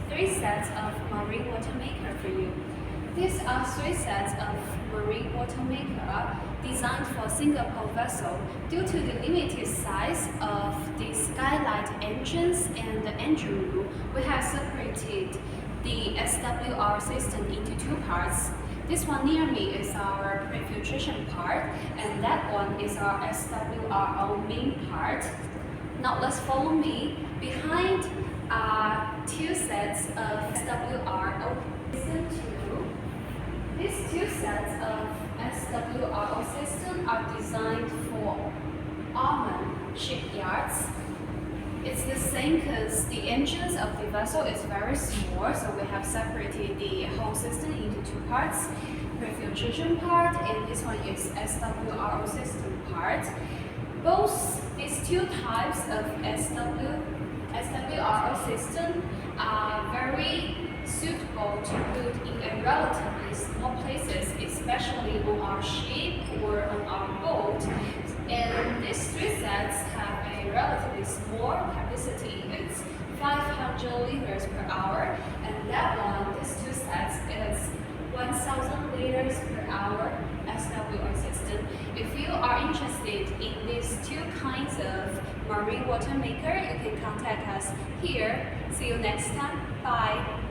3 sets of marine water maker for you. These are 3 sets of marine water maker designed for Singapore vessel. Due to the limited size of the skylight engines and the engine room, we have separated the SWR system into 2 parts. This one near me is our pre-filtration part, and that one is our SWRO main part. Now let's follow me. Behind are 2 sets of SWRO. Listen to. These 2 sets of SWRO systems are designed for Oman shipyards. It's the same because the engines of the vessel is very small, so we have separated the whole system into 2 parts, pre-filtration part, and this one is SWRO system part. Both these 2 types of SWRO system are very suitable to put in a relatively small places, especially on our ship or on our boat. And these 3 sets have a relatively small capacity. It's 500 liters per hour, and that one, these 2 sets, is 1,000 liters per hour SWR system. If you are interested in these 2 kinds of marine water maker, you can contact us here. See you next time. Bye.